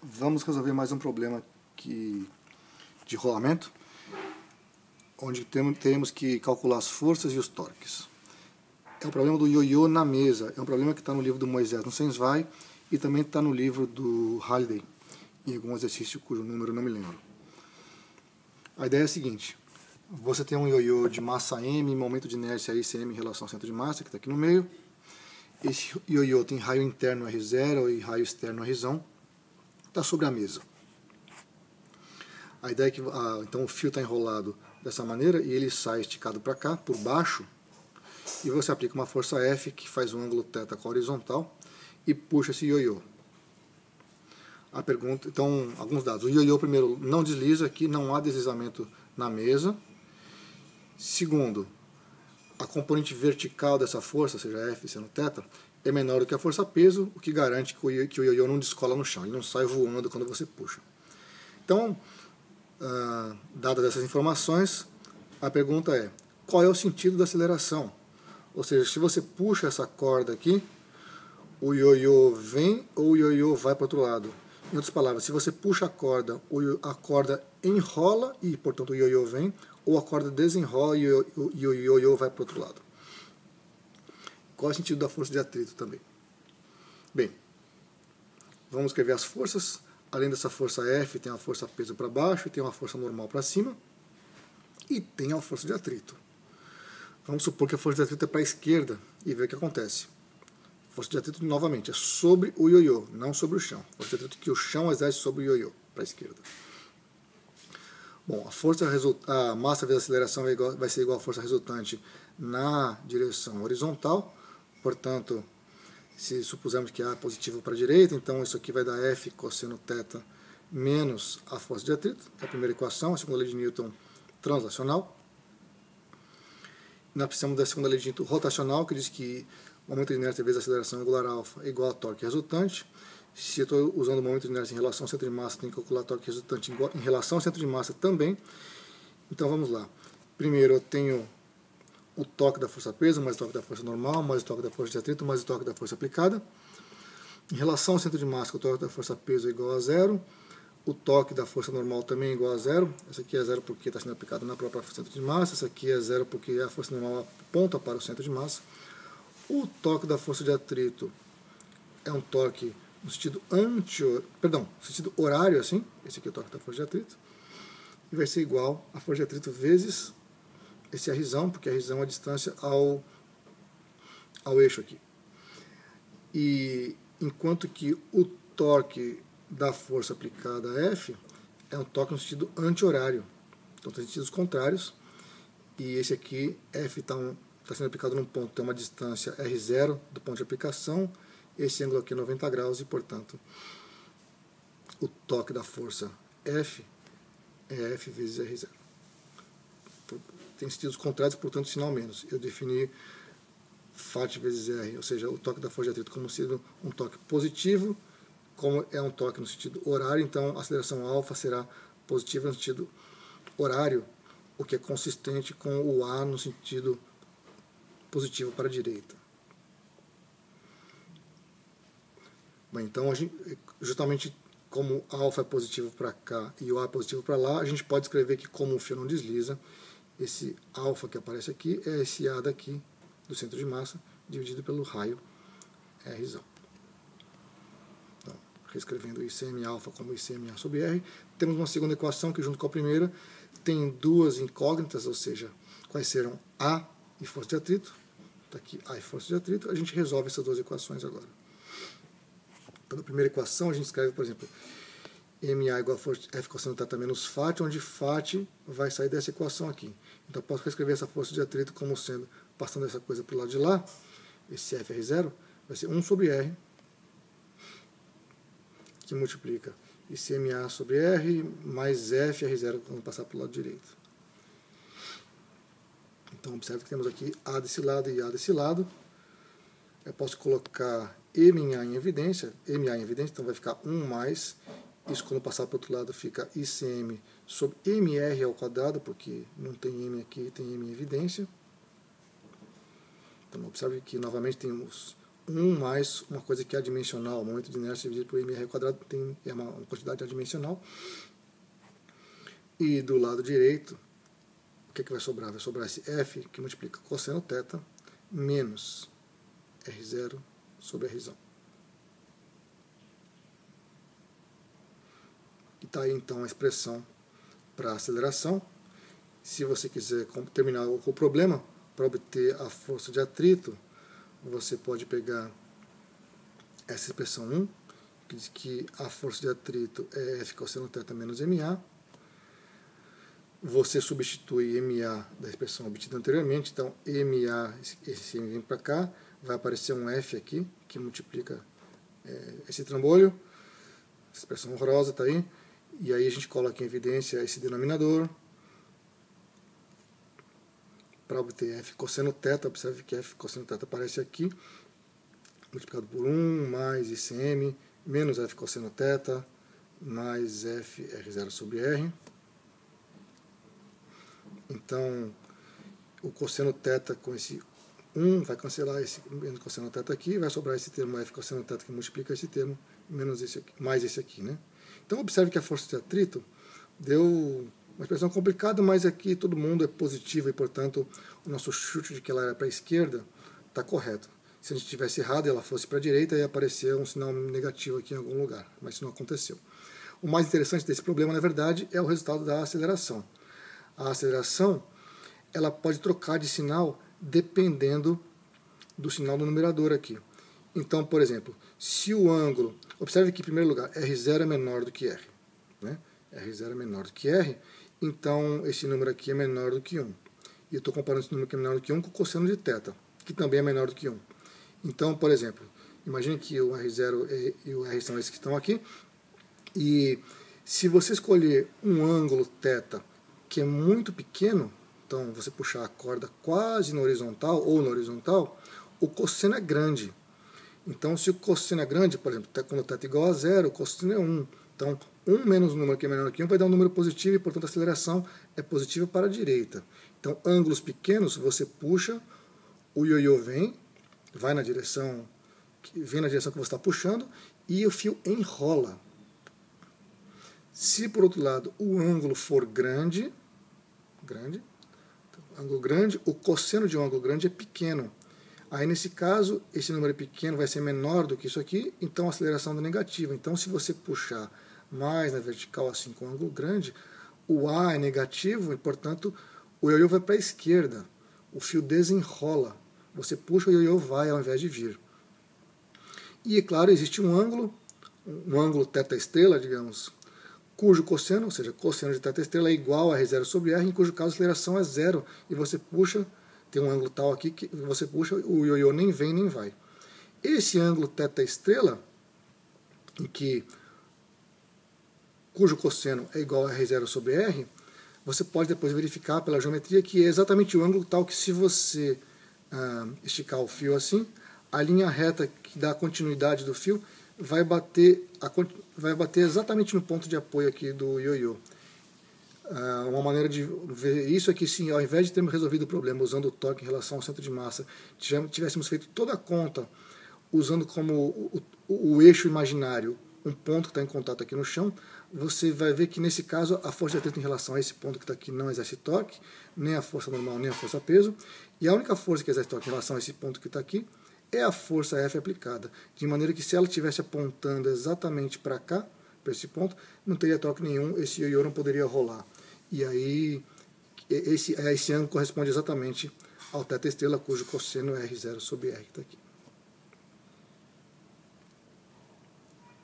Vamos resolver mais um problema de rolamento, onde temos que calcular as forças e os torques. É o problema do ioiô na mesa, é um problema que está no livro do Moisés no Sensvai e também está no livro do Halliday, em algum exercício cujo número eu não me lembro. A ideia é a seguinte: você tem um ioiô de massa M, momento de inércia ICM em relação ao centro de massa, que está aqui no meio. Esse ioiô tem raio interno R0 e raio externo R, está sobre a mesa. A ideia é que então o fio está enrolado dessa maneira e ele sai esticado para cá, por baixo, e você aplica uma força F que faz um ângulo θ com a horizontal e puxa esse ioiô. A pergunta, então, alguns dados. O ioiô, primeiro, não desliza aqui, não há deslizamento na mesa. Segundo, a componente vertical dessa força, seja F sendo θ, é menor do que a força-peso, o que garante que o ioiô não descola no chão, ele não sai voando quando você puxa. Então, dadas essas informações, a pergunta é: qual é o sentido da aceleração? Ou seja, se você puxa essa corda aqui, o ioiô vem ou o ioiô vai para o outro lado? Em outras palavras, se você puxa a corda enrola e, portanto, o ioiô vem, ou a corda desenrola e o ioiô vai para o outro lado. Qual é o sentido da força de atrito também? Bem, vamos escrever as forças. Além dessa força F, tem uma força peso para baixo, tem uma força normal para cima e tem a força de atrito. Vamos supor que a força de atrito é para a esquerda e ver o que acontece. A força de atrito, novamente, é sobre o ioiô, não sobre o chão. A força de atrito que o chão exerce sobre o ioiô, para a esquerda. Bom, a massa vezes a aceleração vai ser igual à força resultante na direção horizontal. Portanto, se supusermos que A é positivo para a direita, então isso aqui vai dar F cosseno θ menos a força de atrito, que é a primeira equação, a segunda lei de Newton translacional. Nós precisamos da segunda lei de Newton rotacional, que diz que o momento de inércia vezes a aceleração angular alfa é igual a torque resultante. Se eu estou usando o momento de inércia em relação ao centro de massa, tenho que calcular a torque resultante em relação ao centro de massa também. Então vamos lá. Primeiro eu tenho o torque da força-peso, mais o torque da força normal, mais o torque da força de atrito, mais o torque da força aplicada. Em relação ao centro de massa, o torque da força-peso é igual a zero. O torque da força normal também é igual a zero. Essa aqui é zero porque está sendo aplicado na própria centro de massa. Essa aqui é zero porque a força normal aponta para o centro de massa. O torque da força de atrito é um torque no sentido sentido horário, assim. Esse aqui é o torque da força de atrito. E vai ser igual a força de atrito vezes esse R, porque R é a distância ao eixo aqui. E enquanto que o torque da força aplicada a F é um torque no sentido anti-horário. Então tem sentidos contrários. E esse aqui, F está sendo aplicado num ponto, tem uma distância R0 do ponto de aplicação. Esse ângulo aqui é 90 graus e, portanto, o torque da força F é F vezes R0. Tem sentidos contrários, portanto, sinal menos. Eu defini Φ vezes R, ou seja, o torque da força de atrito como sendo um torque positivo, como é um torque no sentido horário, então a aceleração alfa será positiva no sentido horário, o que é consistente com o A no sentido positivo para a direita. Bem, então, justamente como alfa é positivo para cá e o A é positivo para lá, a gente pode escrever que como o fio não desliza, esse alfa que aparece aqui é esse A daqui, do centro de massa, dividido pelo raio R. Então, reescrevendo ICM alfa como ICM A sobre R, temos uma segunda equação que, junto com a primeira, tem duas incógnitas, ou seja, quais serão A e força de atrito. Está aqui A e força de atrito. A gente resolve essas duas equações agora. Então, na primeira equação, a gente escreve, por exemplo, MA igual a força F cosseno θ menos Φ, onde Φ vai sair dessa equação aqui. Então, eu posso reescrever essa força de atrito como sendo, passando essa coisa para o lado de lá, esse FR0 vai ser 1 sobre R, que multiplica ICMA sobre R mais FR0 quando passar para o lado direito. Então, observe que temos aqui A desse lado e A desse lado. Eu posso colocar MA em evidência, então vai ficar 1 mais, isso quando passar para o outro lado fica ICM sobre MR ao quadrado, porque não tem M aqui, tem M em evidência. Então observe que novamente temos 1 mais uma coisa que é adimensional. O momento de inércia dividido por mr quadrado é uma quantidade adimensional. E do lado direito, o que vai sobrar? Vai sobrar esse f, que multiplica cosseno θ, menos R0 sobre R. E está aí então a expressão para aceleração. Se você quiser terminar o problema, para obter a força de atrito, você pode pegar essa expressão 1, que diz que a força de atrito é F cosseno θ menos MA. Você substitui MA da expressão obtida anteriormente, então MA, esse M vem para cá, vai aparecer um F aqui, que multiplica esse trambolho, essa expressão horrorosa está aí, e aí a gente coloca em evidência esse denominador, para obter F cosseno θ. Observe que F cosseno θ aparece aqui, multiplicado por 1 mais ICM, menos F cosseno θ, mais F R0 sobre R. Então, o cosseno θ com esse 1 vai cancelar esse menos cosseno θ aqui, vai sobrar esse termo F cosseno θ que multiplica esse termo, menos esse aqui, mais esse aqui, né? Então, observe que a força de atrito deu uma expressão complicada, mas aqui todo mundo é positivo e, portanto, o nosso chute de que ela era para a esquerda está correto. Se a gente tivesse errado e ela fosse para a direita, ia aparecer um sinal negativo aqui em algum lugar, mas isso não aconteceu. O mais interessante desse problema, na verdade, é o resultado da aceleração. A aceleração ela pode trocar de sinal dependendo do sinal do numerador aqui. Então, por exemplo, se o ângulo... Observe que, em primeiro lugar, R0 é menor do que R. Né? R0 é menor do que R, então esse número aqui é menor do que 1. E eu estou comparando esse número que é menor do que 1 com o cosseno de θ, que também é menor do que 1. Então, por exemplo, imagine que o R0 e o R são esses que estão aqui, e se você escolher um ângulo θ que é muito pequeno, então você puxar a corda quase na horizontal ou na horizontal, o cosseno é grande. Então, se o cosseno é grande, por exemplo, quando θ é igual a 0, o cosseno é 1. Então, 1 menos o número que é menor que 1 vai dar um número positivo e, portanto, a aceleração é positiva para a direita. Então, ângulos pequenos, você puxa, o ioiô vai na direção que você está puxando e o fio enrola. Se, por outro lado, o ângulo for grande, ângulo grande, o cosseno de um ângulo grande é pequeno. Aí, nesse caso, esse número pequeno vai ser menor do que isso aqui, então a aceleração é negativa. Então, se você puxar mais na vertical, assim, com um ângulo grande, o A é negativo e, portanto, o ioiô vai para a esquerda. O fio desenrola. Você puxa, o ioiô vai ao invés de vir. E, é claro, existe um ângulo θ estrela, digamos, cujo cosseno, ou seja, cosseno de θ estrela é igual a R0 sobre R, em cujo caso a aceleração é zero. E você puxa, tem um ângulo tal aqui, que você puxa, o ioiô nem vem nem vai. Esse ângulo θ estrela, cujo cosseno é igual a R0 sobre R, você pode depois verificar pela geometria que é exatamente o ângulo tal que, se você esticar o fio assim, a linha reta que dá a continuidade do fio vai bater exatamente no ponto de apoio aqui do ioiô. Uma maneira de ver isso é que, sim, ao invés de termos resolvido o problema usando o torque em relação ao centro de massa, tivéssemos feito toda a conta usando como o eixo imaginário um ponto que está em contato aqui no chão, você vai ver que, nesse caso, a força de atrito em relação a esse ponto que está aqui não exerce torque, nem a força normal, nem a força peso, e a única força que exerce torque em relação a esse ponto que está aqui é a força F aplicada, de maneira que, se ela estivesse apontando exatamente para cá, para esse ponto, não teria torque nenhum, esse ioiô não poderia rolar. E aí, esse ângulo corresponde exatamente ao θ estrela, cujo cosseno é R0 sobre R, que está aqui.